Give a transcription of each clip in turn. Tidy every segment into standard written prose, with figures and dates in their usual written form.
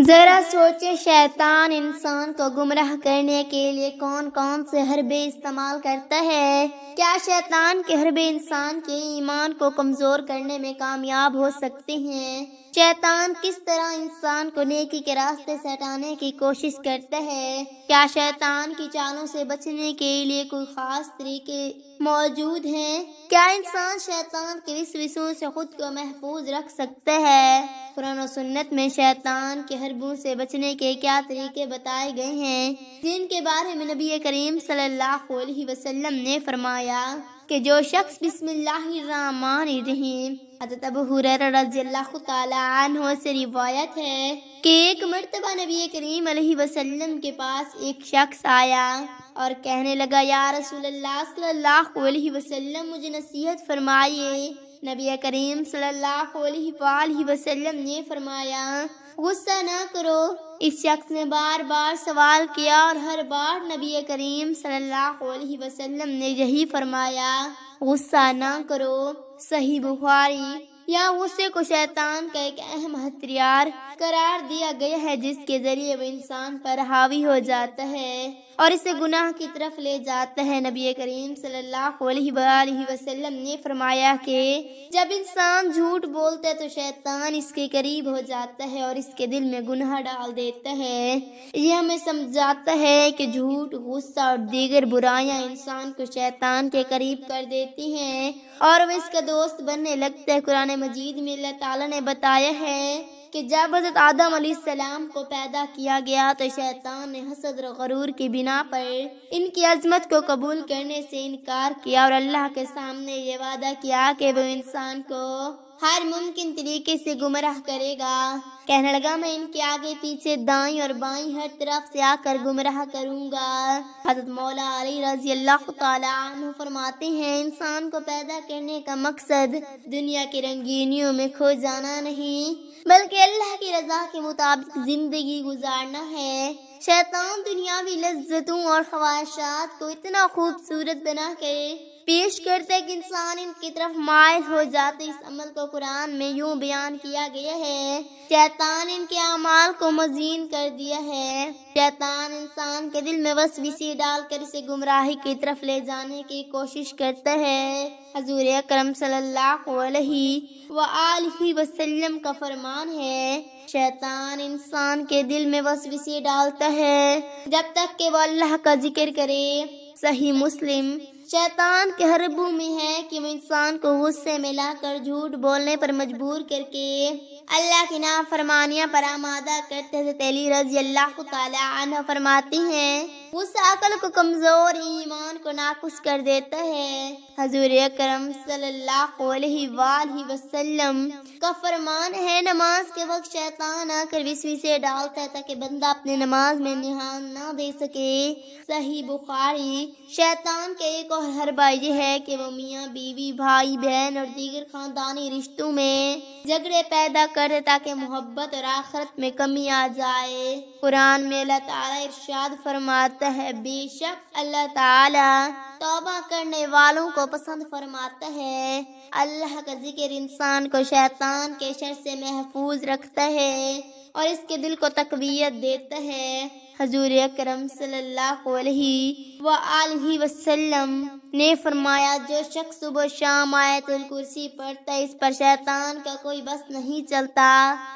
ذرا سوچے شیطان انسان کو گمراہ کرنے کے لیے کون کون سے حربے استعمال کرتا ہے۔ کیا شیطان کے حربے انسان کے ایمان کو کمزور کرنے میں کامیاب ہو سکتے ہیں؟ شیطان کس طرح انسان کو نیکی کے راستے سے ہٹانے کی کوشش کرتا ہے؟ کیا شیطان کی چالوں سے بچنے کے لیے کوئی خاص طریقے موجود ہیں؟ کیا انسان شیطان کے وسوسوں سے خود کو محفوظ رکھ سکتا ہے؟ قرآن و سنت میں شیطان کے حربوں سے بچنے کے کیا طریقے بتائے گئے ہیں، جن کے بارے میں نبی کریم صلی اللہ علیہ وسلم نے فرمایا کہ جو شخص بسم اللہ الرحمن الرحیم، حضرت ابو ہریرہ رضی اللہ تعالی عنہ سے روایت ہے کہ ایک مرتبہ نبی کریم علیہ وسلم کے پاس ایک شخص آیا اور کہنے لگا، یا رسول اللہ صلی اللہ علیہ وسلم مجھے نصیحت فرمائیے۔ نبی کریم صلی اللہ علیہ وآلہ وسلم نے فرمایا، غصہ نہ کرو۔ اس شخص نے بار بار سوال کیا اور ہر بار نبی کریم صلی اللہ علیہ وسلم نے یہی فرمایا، غصہ نہ کرو۔ صحیح بخاری۔ یا غصے کو شیطان کا ایک اہم ہتھیار قرار دیا گیا ہے، جس کے ذریعے وہ انسان پر حاوی ہو جاتا ہے اور اسے گناہ کی طرف لے جاتا ہے۔ نبی کریم صلی اللہ علیہ وآلہ وسلم نے فرمایا کہ جب انسان جھوٹ بولتا ہے تو شیطان اس کے قریب ہو جاتا ہے اور اس کے دل میں گناہ ڈال دیتا ہے۔ یہ ہمیں سمجھاتا ہے کہ جھوٹ، غصہ اور دیگر برائیاں انسان کو شیطان کے قریب کر دیتی ہیں اور وہ اس کا دوست بننے لگتا ہے۔ قرآن مجید میں اللہ تعالیٰ نے بتایا ہے کہ جب حضرت آدم علیہ السلام کو پیدا کیا گیا تو شیطان نے حسد اور غرور کی بنا پر ان کی عظمت کو قبول کرنے سے انکار کیا اور اللہ کے سامنے یہ وعدہ کیا کہ وہ انسان کو ہر ممکن طریقے سے گمراہ کرے گا۔ کہنے لگا، میں ان کے آگے پیچھے دائیں اور بائیں ہر طرف سے آ کر گمراہ کروں گا۔ حضرت مولا علی رضی اللہ تعالی عنہ فرماتے ہیں، انسان کو پیدا کرنے کا مقصد دنیا کی رنگینیوں میں کھو جانا نہیں بلکہ اللہ کی رضا کے مطابق زندگی گزارنا ہے۔ شیطان دنیاوی لذتوں اور خواہشات کو اتنا خوبصورت بنا کے پیش کرتا ہے کہ انسان ان کی طرف مائل ہو جاتے۔ اس عمل کو قرآن میں یوں بیان کیا گیا ہے، شیطان ان کے اعمال کو مزین کر دیا ہے۔ شیطان انسان کے دل میں وسوسے ڈال کر اسے گمراہی کی طرف لے جانے کی کوشش کرتا ہے۔ حضور اکرم صلی اللہ علیہ وآلہ وسلم کا فرمان ہے، شیطان انسان کے دل میں وسوسے ڈالتا ہے جب تک کہ وہ اللہ کا ذکر کرے۔ صحیح مسلم۔ شیطان کے حربوں میں ہے کہ وہ انسان کو غصے میں لا کر جھوٹ بولنے پر مجبور کر کے اللہ کی نافرمانیاں پر آمادہ کرتے ہیں۔ علی رضی اللہ تعالی عنہ فرماتی ہیں، غصہ عقل کو کمزور، ایمان کو ناقص کر دیتا ہے۔ حضور اکرم صلی اللہ علیہ وآلہ وسلم کا فرمان ہے، نماز کے وقت شیطان آ کر وسوسے ڈالتا ہے تاکہ بندہ اپنی نماز میں دھیان نہ دے سکے۔ صحیح بخاری۔ شیطان کے ایک اور حربہ یہ ہے کہ وہ میاں بیوی، بھائی بہن اور دیگر خاندانی رشتوں میں جھگڑے پیدا کرے تاکہ محبت اور آخرت میں کمی آ جائے۔ قرآن میں اللہ تعالیٰ ارشاد فرماتا ہے، بے شک اللہ تعالیٰ توبہ کرنے والوں کو پسند فرماتا ہے۔ اللہ کا ذکر انسان کو شیطان کے شر سے محفوظ رکھتا ہے اور اس کے دل کو تقویت دیتا ہے۔ حضور اکرم صلی اللہ علیہ وآلہ وسلم نے فرمایا، جو شخص صبح و شام آیت الکرسی پڑھتا ہے اس پر شیطان کا کوئی بس نہیں چلتا۔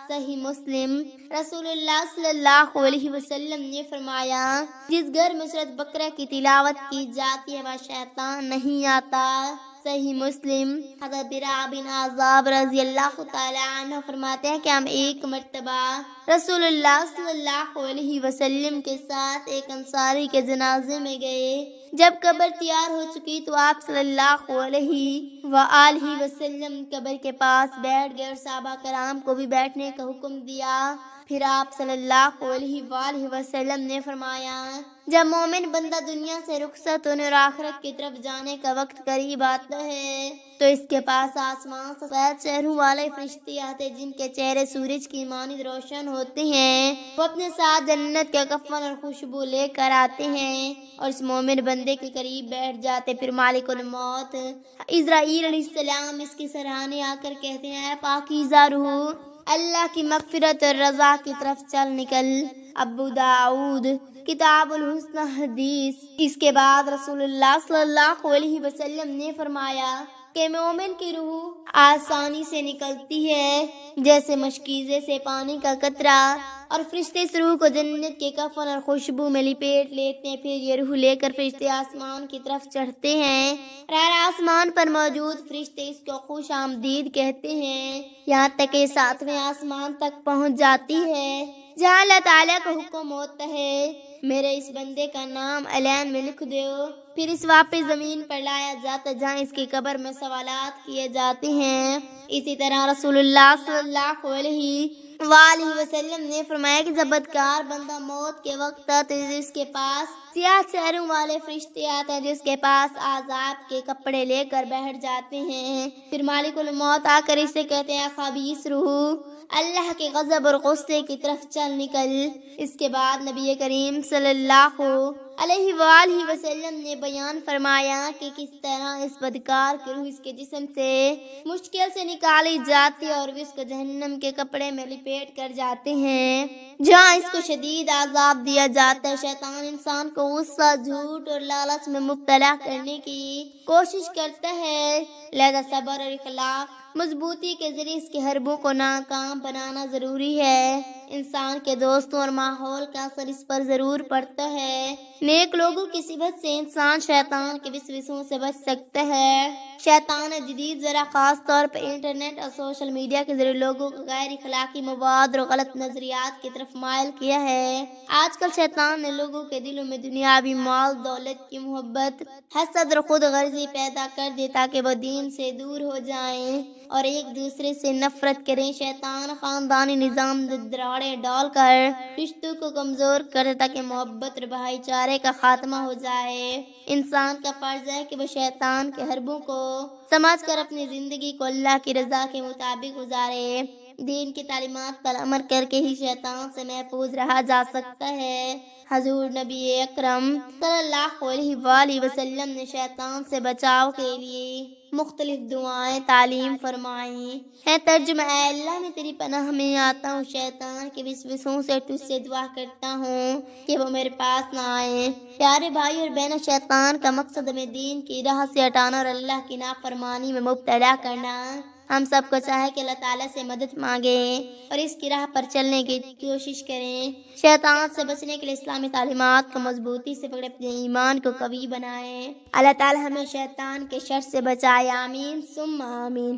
صحیح مسلم۔ رسول اللہ صلی اللہ علیہ وسلم نے فرمایا، جس گھر میں سورۃ بقرہ کی تلاوت کی جاتی ہے وہاں شیطان نہیں آتا۔ صحیح مسلم۔ حضرت براء بن عازب رضی اللہ تعالی عنہ فرماتے ہیں کہ ہم ایک مرتبہ رسول اللہ صلی اللہ علیہ وسلم کے ساتھ ایک انصاری کے جنازے میں گئے۔ جب قبر تیار ہو چکی تو آپ صلی اللہ علیہ وآلہ وسلم قبر کے پاس بیٹھ گئے اور صحابہ کرام کو بھی بیٹھنے کا حکم دیا۔ پھر آپ صلی اللہ علیہ وآلہ وسلم نے فرمایا، جب مومن بندہ دنیا سے رخصت ہونے اور آخرت کی طرف جانے کا وقت قریب آتا ہے تو اس کے پاس آسمان سے سفید چہروں والے فرشتے آتے جن کے چہرے سورج کی مانند روشن ہوتے ہیں۔ وہ اپنے ساتھ جنت کے کفن اور خوشبو لے کر آتے ہیں اور اس مومن بندے کے قریب بیٹھ جاتے۔ پھر مالک الموت عزرائیل علیہ السلام اس کی سراہنے آ کر کہتے ہیں، اے پاکیزہ روح، اللہ کی مغفرت اور رضا کی طرف چل نکل۔ ابو داؤد کتاب الحسن حدیث۔ اس کے بعد رسول اللہ صلی اللہ علیہ وسلم نے فرمایا کہ مومن کی روح آسانی سے نکلتی ہے جیسے مشکیزے سے پانی کا قطرہ، اور فرشتے اس روح کو جنت کے کفن اور خوشبو میں لپیٹ لیتے ہیں۔ پھر یہ روح لے کر فرشتے آسمان کی طرف چڑھتے ہیں اور ہر آسمان پر موجود فرشتے اس کو خوش آمدید کہتے ہیں، یہاں تک کہ 7ویں آسمان تک پہنچ جاتی ہے، جہاں اللہ تعالیٰ کا حکم ہوتا ہے میرے اس بندے کا نام اعلان میں لکھ دو۔ پھر اس واپس زمین پر لایا جاتا جہاں اس کی قبر میں سوالات کیے جاتے ہیں۔ اسی طرح رسول اللہ صلی اللہ علیہ وآلہ وسلم نے فرمایا کہ جب بدکار بندہ موت کے وقت آتا ہے، جس کے پاس سیاہ چہروں والے فرشتے آتے ہیں، جس کے پاس عذاب کے کپڑے لے کر بیٹھ جاتے ہیں، پھر مالک الموت آ کر اسے کہتے ہیں خبیث روح، اللہ کے غضب اور غصے کی طرف چل نکل۔ اس کے بعد نبی کریم صلی اللہ علیہ وآلہ وسلم نے بیان فرمایا کہ کس طرح اس بدکار کی روح اس کے جسم سے مشکل سے نکالی جاتی ہے اور اس کو جہنم کے کپڑے میں لپیٹ کر جاتے ہیں، جہاں اس کو شدید عذاب دیا جاتا ہے۔ شیطان انسان کو غصہ، جھوٹ اور لالچ میں مبتلا کرنے کی کوشش کرتا ہے، لہذا صبر اور اخلاق مضبوطی کے ذریعے اس کے حربوں کو ناکام بنانا ضروری ہے۔ انسان کے دوستوں اور ماحول کا اثر اس پر ضرور پڑتا ہے۔ نیک لوگوں کی صحبت سے انسان شیطان کے وسوسوں سے بچ سکتا ہے۔ شیطان نے جدید ذرا خاص طور پر انٹرنیٹ اور سوشل میڈیا کے ذریعے لوگوں کو غیر اخلاقی مواد اور غلط نظریات کی طرف مائل کیا ہے۔ آج کل شیطان نے لوگوں کے دلوں میں دنیاوی مال دولت کی محبت، حسد اور خود غرضی پیدا کر دی تاکہ وہ دین سے دور ہو جائیں اور ایک دوسرے سے نفرت کریں۔ شیطان خاندانی نظام دراڑے ڈال کر رشتوں کو کمزور کرے تاکہ محبت اور بھائی چارے کا خاتمہ ہو جائے۔ انسان کا فرض ہے کہ وہ شیطان کے حربوں کو سمجھ کر اپنی زندگی کو اللہ کی رضا کے مطابق گزارے۔ دین کی تعلیمات پر عمل کر کے ہی شیطان سے محفوظ رہا جا سکتا ہے۔ حضور نبی اکرم صلی اللہ علیہ وآلہ وسلم نے شیطان سے بچاؤ کے لیے مختلف دعائیں تعلیم فرمائی ہیں۔ ترجمہ: اے اللہ، میں تیری پناہ میں آتا ہوں شیطان کے وسوسوں سے، تجھ سے دعا کرتا ہوں کہ وہ میرے پاس نہ آئیں۔ پیارے بھائی اور بہنوں، شیطان کا مقصد ہمیں دین کی راہ سے ہٹانا اور اللہ کی نافرمانی میں مبتلا کرنا۔ ہم سب کو چاہے کہ اللہ تعالیٰ سے مدد مانگیں اور اس کی راہ پر چلنے کی کوشش کریں۔ شیطان سے بچنے کے لیے اسلامی تعلیمات کو مضبوطی سے پکڑے، اپنے ایمان کو قوی بنائیں۔ اللہ تعالیٰ ہمیں شیطان کے شر سے بچائے، آمین ثم آمین۔